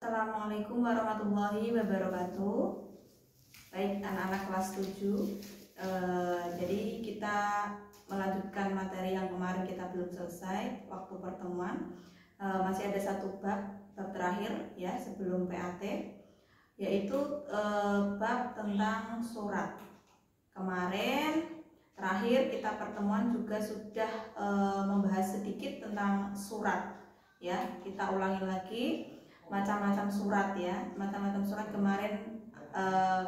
Assalamualaikum warahmatullahi wabarakatuh. Baik anak-anak kelas 7, jadi kita melanjutkan materi yang kemarin kita belum selesai waktu pertemuan. Masih ada satu bab terakhir ya sebelum PAT, yaitu bab tentang surat. Kemarin terakhir kita pertemuan juga sudah membahas sedikit tentang surat ya. Kita ulangi lagi macam-macam surat ya. Macam-macam surat kemarin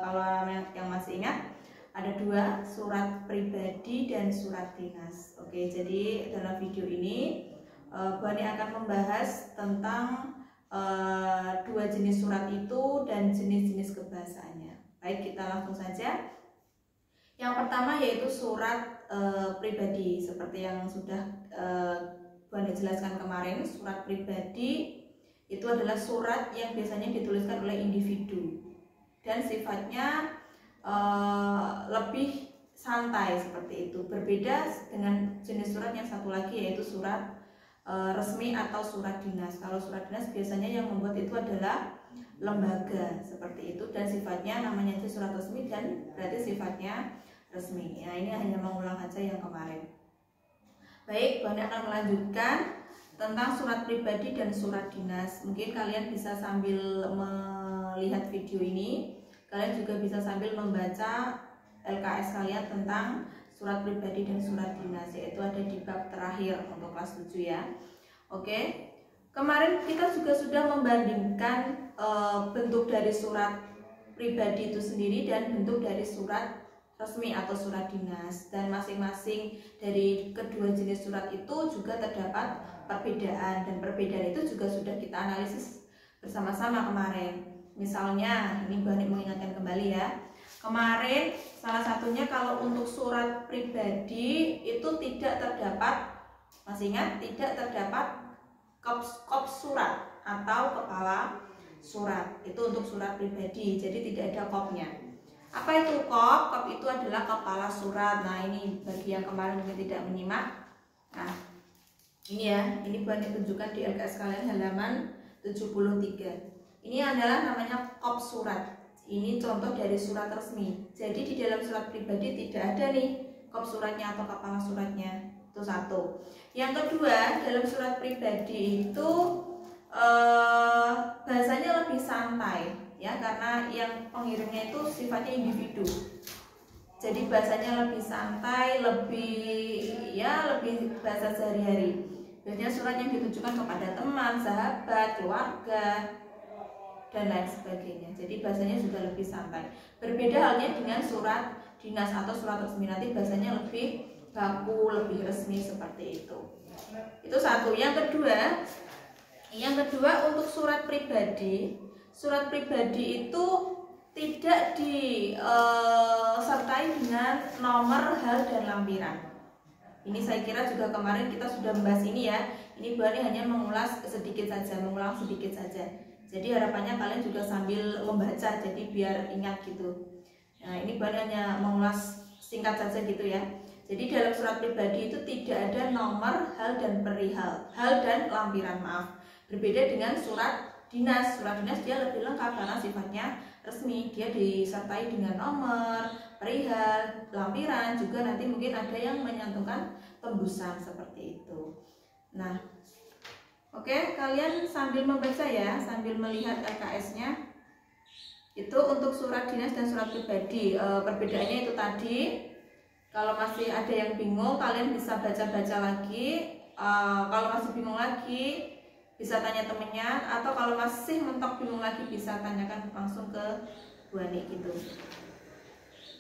kalau yang masih ingat ada dua, surat pribadi dan surat dinas. Oke, jadi dalam video ini Bu Ani akan membahas tentang dua jenis surat itu dan jenis-jenis kebahasaannya. Baik, kita langsung saja. Yang pertama yaitu surat pribadi, seperti yang sudah Bu Ani jelaskan kemarin. Surat pribadi itu adalah surat yang biasanya dituliskan oleh individu dan sifatnya lebih santai seperti itu. Berbeda dengan jenis surat yang satu lagi yaitu surat resmi atau surat dinas. Kalau surat dinas biasanya yang membuat itu adalah lembaga seperti itu dan sifatnya namanya itu surat resmi dan berarti sifatnya resmi. Ya, ini hanya mengulang aja yang kemarin. Baik, Bu Ani akan melanjutkan tentang surat pribadi dan surat dinas. Mungkin kalian bisa sambil melihat video ini, kalian juga bisa sambil membaca LKS kalian tentang surat pribadi dan surat dinas, yaitu ada di bab terakhir untuk kelas 7 ya. Oke, kemarin kita juga sudah membandingkan bentuk dari surat pribadi itu sendiri dan bentuk dari surat resmi atau surat dinas, dan masing-masing dari kedua jenis surat itu juga terdapat perbedaan, dan perbedaan itu juga sudah kita analisis bersama-sama kemarin. Misalnya ini Bu Ani mengingatkan kembali ya, kemarin salah satunya kalau untuk surat pribadi itu tidak terdapat, masih ingat, tidak terdapat kop surat atau kepala surat. Itu untuk surat pribadi, jadi tidak ada kopnya. Apa itu kop? Kop itu adalah kepala surat. Nah, ini bagi yang kemarin mungkin tidak menyimak. Nah, ini ya, ini Bu Ani tunjukkan di LKS kalian halaman 73. Ini adalah namanya kop surat. Ini contoh dari surat resmi. Jadi di dalam surat pribadi tidak ada nih kop suratnya atau kepala suratnya. Itu satu. Yang kedua, dalam surat pribadi itu bahasanya lebih santai ya, karena yang pengirimnya itu sifatnya individu. Jadi bahasanya lebih santai, lebih bahasa sehari-hari. Biasanya surat yang ditujukan kepada teman, sahabat, keluarga, dan lain sebagainya. Jadi bahasanya sudah lebih santai. Berbeda halnya dengan surat dinas atau surat resmi, nanti bahasanya lebih baku, lebih resmi seperti itu. Itu satu. Yang kedua untuk surat pribadi. Surat pribadi itu tidak disertai dengan nomor, hal, dan lampiran. Ini saya kira juga kemarin kita sudah membahas ini ya. Ini Bu Ani hanya mengulang sedikit saja. Jadi harapannya kalian juga sambil membaca, jadi biar ingat gitu. Nah, ini Bu Ani hanya mengulas singkat saja gitu ya. Jadi dalam surat pribadi itu tidak ada nomor, hal, dan perihal, hal dan lampiran, maaf. Berbeda dengan surat dinas. Surat dinas dia lebih lengkap karena sifatnya resmi, dia disertai dengan nomor, perihal, lampiran, juga nanti mungkin ada yang menyantumkan tembusan seperti itu. Nah, oke, kalian sambil membaca ya, sambil melihat LKS-nya. Itu untuk surat dinas dan surat pribadi. Perbedaannya itu tadi. Kalau masih ada yang bingung, kalian bisa baca-baca lagi. Kalau masih bingung lagi, bisa tanya temennya, atau kalau masih mentok bingung lagi bisa tanyakan langsung ke Bu Ani gitu.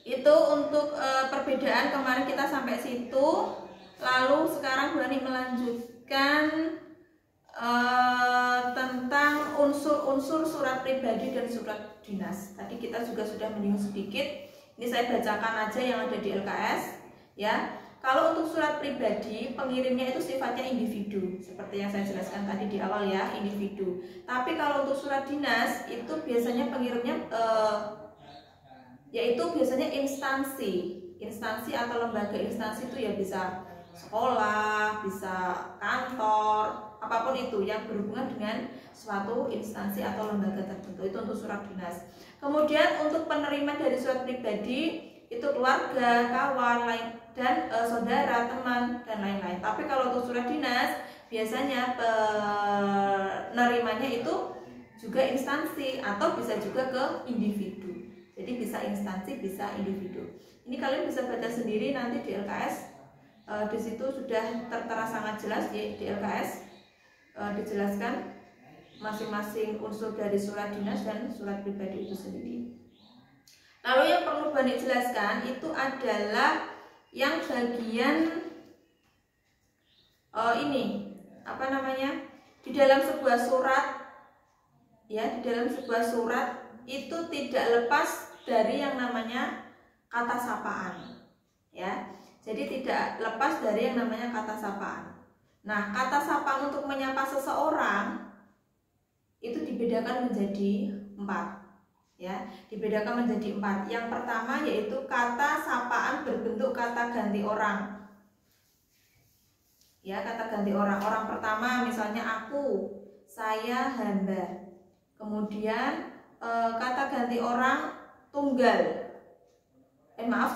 Itu untuk perbedaan kemarin kita sampai situ. Lalu sekarang Bu Ani melanjutkan tentang unsur-unsur surat pribadi dan surat dinas. Tadi kita juga sudah menyinggung sedikit. Ini saya bacakan aja yang ada di LKS ya. Kalau untuk surat pribadi, pengirimnya itu sifatnya individu, seperti yang saya jelaskan tadi di awal ya, individu. Tapi kalau untuk surat dinas, itu biasanya pengirimnya yaitu biasanya instansi atau lembaga. Instansi itu ya bisa sekolah, bisa kantor, apapun itu yang berhubungan dengan suatu instansi atau lembaga tertentu. Itu untuk surat dinas. Kemudian untuk penerima dari surat pribadi itu keluarga, kawan, dan saudara, teman, dan lain-lain. Tapi kalau untuk surat dinas biasanya penerimanya itu juga instansi atau bisa juga ke individu. Jadi bisa instansi, bisa individu. Ini kalian bisa baca sendiri nanti di LKS. Di situ sudah tertera sangat jelas di LKS dijelaskan masing-masing unsur dari surat dinas dan surat pribadi itu sendiri. Lalu yang perlu Bani jelaskan itu adalah yang bagian ini apa namanya, di dalam sebuah surat ya, di dalam sebuah surat itu tidak lepas dari yang namanya kata sapaan ya. Jadi tidak lepas dari yang namanya kata sapaan. Nah, kata sapaan untuk menyapa seseorang itu dibedakan menjadi 4 ya, dibedakan menjadi 4. Yang pertama yaitu kata sapaan berbentuk kata ganti orang. Ya, kata ganti orang. Orang pertama misalnya aku, saya, hamba. Kemudian kata ganti orang tunggal.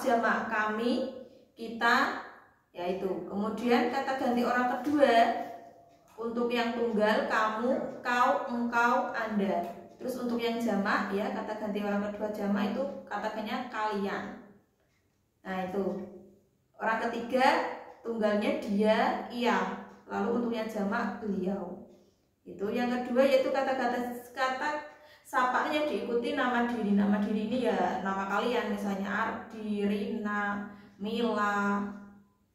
Jamak, kami, kita, yaitu. Kemudian kata ganti orang kedua untuk yang tunggal kamu, kau, engkau, Anda. Terus untuk yang jamak ya, kata ganti orang kedua jamak itu katakannya kalian. Nah, itu. Orang ketiga tunggalnya dia, ia. Lalu untuk yang jamak beliau. Itu yang kedua yaitu kata sapaan yang diikuti nama diri. Nama diri ini ya nama kalian, misalnya Ardi, Rina, Mila,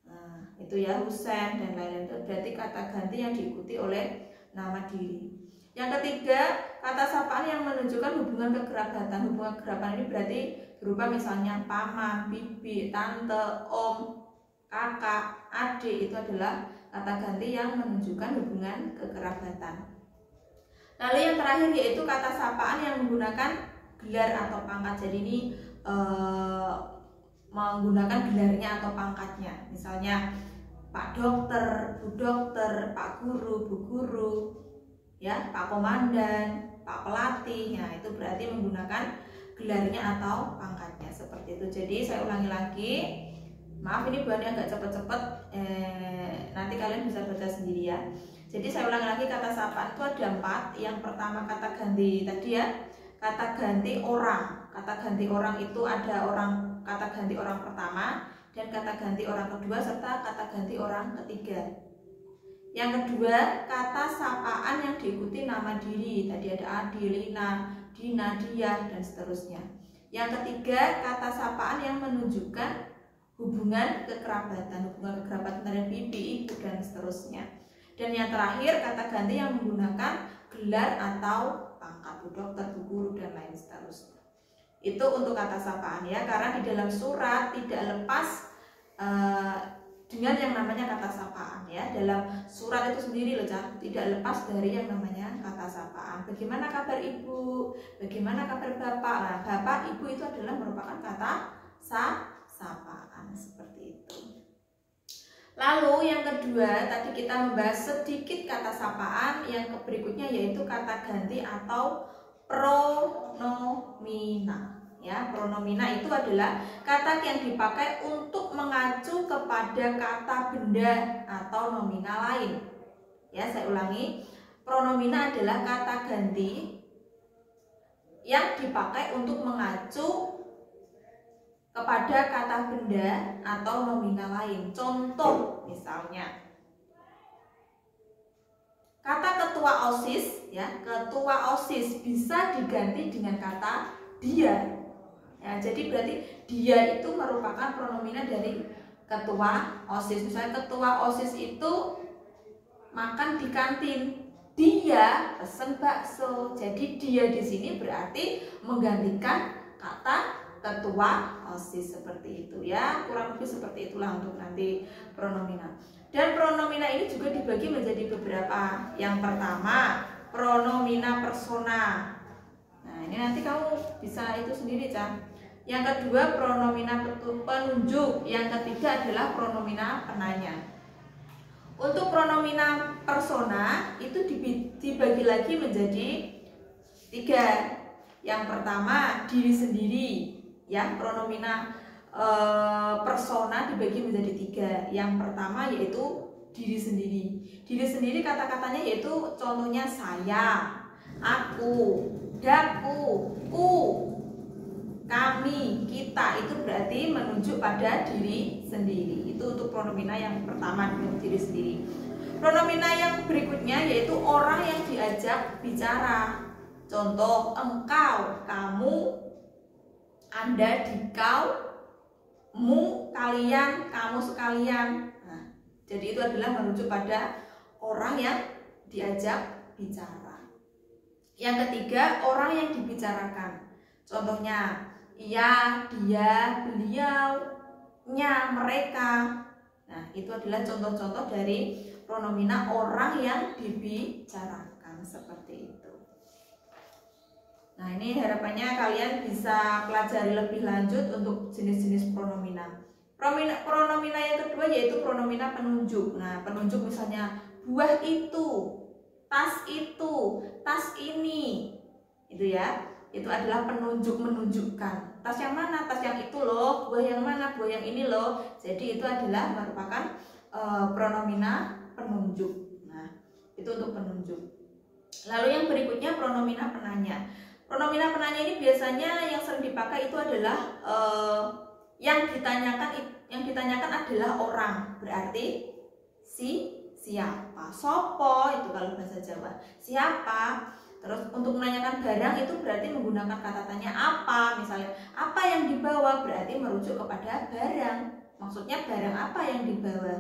nah itu ya, Husen dan lain-lain. Itu berarti kata ganti yang diikuti oleh nama diri. Yang ketiga, kata sapaan yang menunjukkan hubungan kekerabatan. Hubungan kekerabatan ini berarti berupa misalnya paman, bibi, tante, om, kakak, adik. Itu adalah kata ganti yang menunjukkan hubungan kekerabatan. Lalu yang terakhir yaitu kata sapaan yang menggunakan gelar atau pangkat. Jadi ini menggunakan gelarnya atau pangkatnya. Misalnya Pak Dokter, Bu Dokter, Pak Guru, Bu Guru, ya, Pak Komandan, Pak Pelatih. Nah, itu berarti menggunakan gelarnya atau pangkatnya seperti itu. Jadi saya ulangi lagi. Maaf ini bahannya agak cepet-cepet, nanti kalian bisa baca sendiri ya. Jadi saya ulangi lagi, kata sapaan itu ada 4. Yang pertama kata ganti tadi ya, kata ganti orang. Kata ganti orang itu ada kata ganti orang pertama dan kata ganti orang kedua serta kata ganti orang ketiga. Yang kedua, kata sapaan yang diikuti nama diri. Tadi ada Adi, Lina, Dina, Dia, dan seterusnya. Yang ketiga, kata sapaan yang menunjukkan hubungan kekerabatan. Hubungan kekerabatan dari bibi, ibu, dan seterusnya. Dan yang terakhir, kata ganti yang menggunakan gelar atau pangkat, Bu Dokter, Bu Guru, dan lain seterusnya. Itu untuk kata sapaan ya, karena di dalam surat tidak lepas dengan yang namanya kata sapaan ya. Dalam surat itu sendiri loh, tidak lepas dari yang namanya kata sapaan. Bagaimana kabar ibu? Bagaimana kabar bapak? Nah, bapak, ibu itu adalah merupakan kata sapaan seperti itu. Lalu yang kedua, tadi kita membahas sedikit kata sapaan. Yang berikutnya yaitu kata ganti atau pronomina. Ya, pronomina itu adalah kata yang dipakai untuk mengacu kepada kata benda atau nomina lain. Ya, saya ulangi. Pronomina adalah kata ganti yang dipakai untuk mengacu kepada kata benda atau nomina lain. Contoh misalnya kata ketua OSIS ya, ketua OSIS bisa diganti dengan kata dia. Ya, jadi berarti dia itu merupakan pronomina dari ketua OSIS. Misalnya ketua OSIS itu makan di kantin, dia pesen bakso. Jadi dia di sini berarti menggantikan kata ketua OSIS seperti itu ya, kurang lebih seperti itulah untuk nanti pronomina. Dan pronomina ini juga dibagi menjadi beberapa. Yang pertama pronomina persona. Nah ini nanti kamu bisa itu sendiri Chan. Yang kedua pronomina penunjuk. Yang ketiga adalah pronomina penanya. Untuk pronomina persona itu dibagi lagi menjadi 3. Yang pertama diri sendiri, ya. Pronomina persona dibagi menjadi 3. Yang pertama yaitu diri sendiri. Diri sendiri kata-katanya yaitu contohnya saya, aku, daku, ku, kami, kita. Itu berarti menunjuk pada diri sendiri. Itu untuk pronomina yang pertama, diri sendiri. Pronomina yang berikutnya yaitu orang yang diajak bicara. Contoh engkau, kamu, anda, dikau, mu, kalian, kamu sekalian. Nah, jadi itu adalah merujuk pada orang yang diajak bicara. Yang ketiga, orang yang dibicarakan. Contohnya ia, dia, beliau, nya, mereka. Nah, itu adalah contoh-contoh dari pronomina orang yang dibicarakan, seperti itu. Nah, ini harapannya kalian bisa pelajari lebih lanjut untuk jenis-jenis pronomina. Pronomina yang kedua yaitu pronomina penunjuk. Nah, penunjuk misalnya buah itu, tas itu, tas ini. Itu ya. Itu adalah penunjuk, menunjukkan. Tas yang mana? Tas yang itu loh. Buah yang mana? Buah yang ini loh. Jadi itu adalah merupakan pronomina penunjuk. Nah, itu untuk penunjuk. Lalu yang berikutnya pronomina penanya. Pronomina penanya ini biasanya yang sering dipakai itu adalah yang ditanyakan adalah orang. Berarti siapa? Sopo itu kalau bahasa Jawa. Siapa? Terus untuk menanyakan barang itu berarti menggunakan kata tanya apa. Misalnya apa yang dibawa, berarti merujuk kepada barang. Maksudnya barang apa yang dibawa,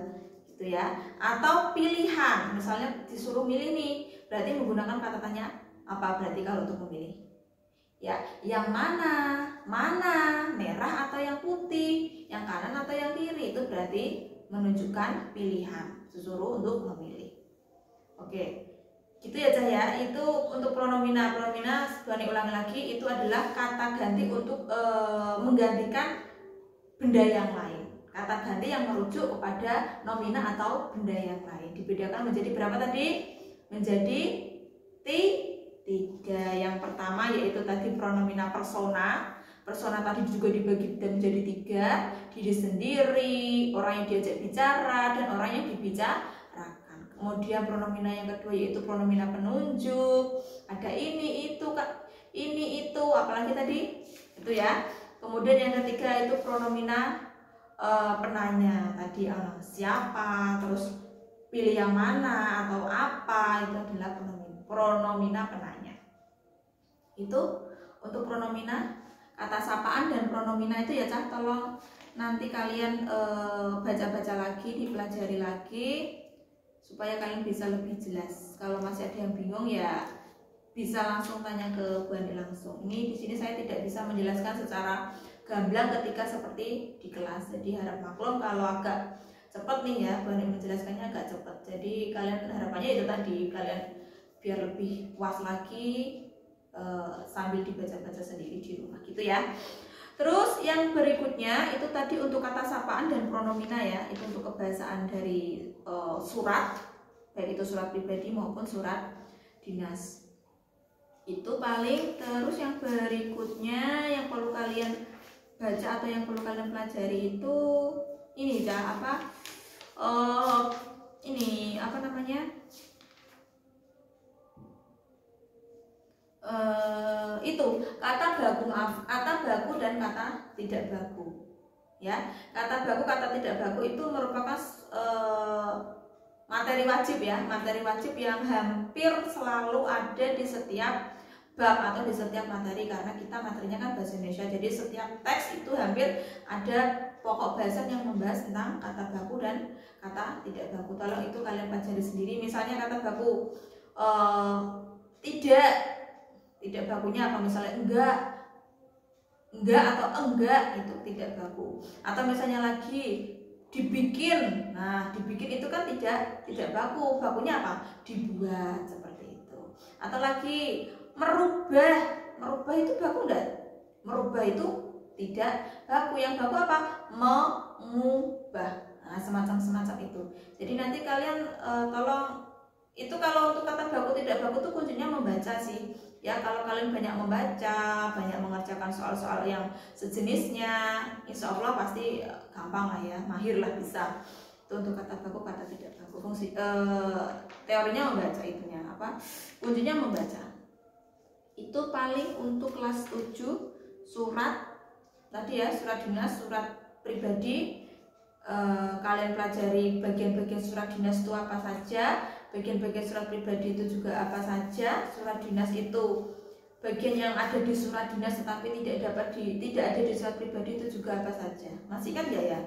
gitu ya. Atau pilihan, misalnya disuruh milih nih, berarti menggunakan kata tanya apa. Berarti kalau untuk memilih, ya, yang mana, merah atau yang putih, yang kanan atau yang kiri, itu berarti menunjukkan pilihan, disuruh untuk memilih. Oke, gitu ya Cah ya. Itu untuk pronomina. Pronomina, Bani ulangi lagi, itu adalah kata ganti untuk menggantikan benda yang lain. Kata ganti yang merujuk kepada nomina atau benda yang lain. Dibedakan menjadi berapa tadi? Menjadi 3. Yang pertama yaitu tadi pronomina persona. Persona tadi juga dibagi menjadi 3. Diri sendiri, orang yang diajak bicara, dan orang yang dibicarakan. Kemudian pronomina yang kedua yaitu pronomina penunjuk. Ada ini, itu, apalagi tadi? Itu ya. Kemudian yang ketiga itu pronomina penanya. Tadi siapa, terus pilih yang mana atau apa, itu adalah pronomina penanya. Itu untuk pronomina. Kata sapaan dan pronomina itu ya Cah, tolong nanti kalian baca-baca lagi, dipelajari lagi supaya kalian bisa lebih jelas. Kalau masih ada yang bingung ya bisa langsung tanya ke Bu Ani langsung. Ini di sini saya tidak bisa menjelaskan secara gamblang ketika seperti di kelas. Jadi harap maklum kalau agak cepat nih ya, Bu Ani menjelaskannya agak cepat. Jadi kalian harapannya itu tadi, kalian biar lebih puas lagi sambil dibaca-baca sendiri di rumah, gitu ya. Terus yang berikutnya itu tadi untuk kata sapaan dan pronomina ya. Itu untuk kebahasaan dari surat, baik itu surat pribadi maupun surat dinas. Itu paling. Terus yang berikutnya yang perlu kalian baca atau yang perlu kalian pelajari itu ini Cah, ini apa namanya? Itu kata baku dan kata tidak baku ya. Kata baku, kata tidak baku itu merupakan materi wajib ya, materi wajib yang hampir selalu ada di setiap bab atau di setiap materi, karena kita materinya kan bahasa Indonesia. Jadi setiap teks itu hampir ada pokok bahasan yang membahas tentang kata baku dan kata tidak baku. Tolong itu kalian pelajari sendiri. Misalnya kata baku tidak bakunya apa? Misalnya enggak atau enggak, itu tidak baku. Atau misalnya lagi dibikin. Nah, dibikin itu kan tidak baku. Bakunya apa? Dibuat, seperti itu. Atau lagi merubah itu baku enggak? Merubah itu tidak baku. Yang baku apa? Mengubah. Nah, Nah, semacam itu. Jadi nanti kalian tolong itu, kalau untuk kata baku tidak baku tuh kuncinya membaca sih. Ya, kalau kalian banyak membaca, banyak mengerjakan soal-soal yang sejenisnya, insya Allah pasti gampang lah ya, mahir lah bisa. Itu untuk kata baku, kata tidak baku. Fungsi teorinya membaca, itunya apa? Kuncinya membaca. Itu paling untuk kelas 7 surat tadi ya, surat dinas, surat pribadi. Kalian pelajari bagian-bagian surat dinas itu apa saja, bagian-bagian surat pribadi itu juga apa saja. Surat dinas itu bagian yang ada di surat dinas tetapi tidak ada di surat pribadi itu juga apa saja. Masih kan ya?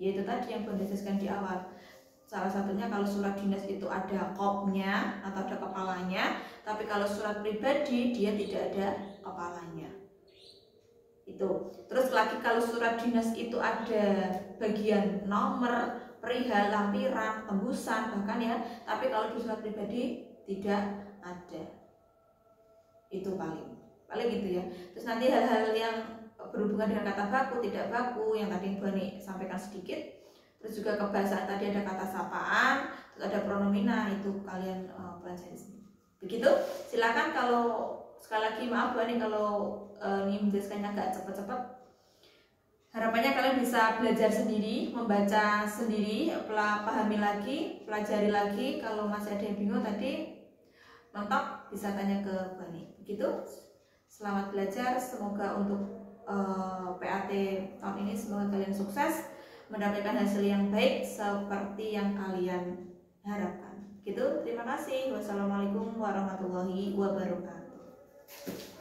Yaitu tadi yang Bunda jelaskan di awal. Salah satunya kalau surat dinas itu ada kopnya atau ada kepalanya, tapi kalau surat pribadi dia tidak ada kepalanya. Itu. Terus lagi kalau surat dinas itu ada bagian nomor, perihal, lampiran, tembusan bahkan ya, tapi kalau di surat pribadi tidak ada. Itu paling gitu ya. Terus nanti hal-hal yang berhubungan dengan kata baku, tidak baku yang tadi Ibu Ani sampaikan sedikit. Terus juga kebahasaan tadi ada kata sapaan, terus ada pronomina, itu kalian pelajari sendiri. Begitu. Silakan, kalau sekali lagi maaf Bu Ani kalau ini menjelaskannya agak cepat-cepat. Harapannya kalian bisa belajar sendiri, membaca sendiri, pahami lagi, pelajari lagi. Kalau masih ada yang bingung tadi, mentok bisa tanya ke Bu Ani. Begitu. Selamat belajar. Semoga untuk PAT tahun ini semoga kalian sukses, mendapatkan hasil yang baik seperti yang kalian harapkan. Gitu. Terima kasih. Wassalamualaikum warahmatullahi wabarakatuh.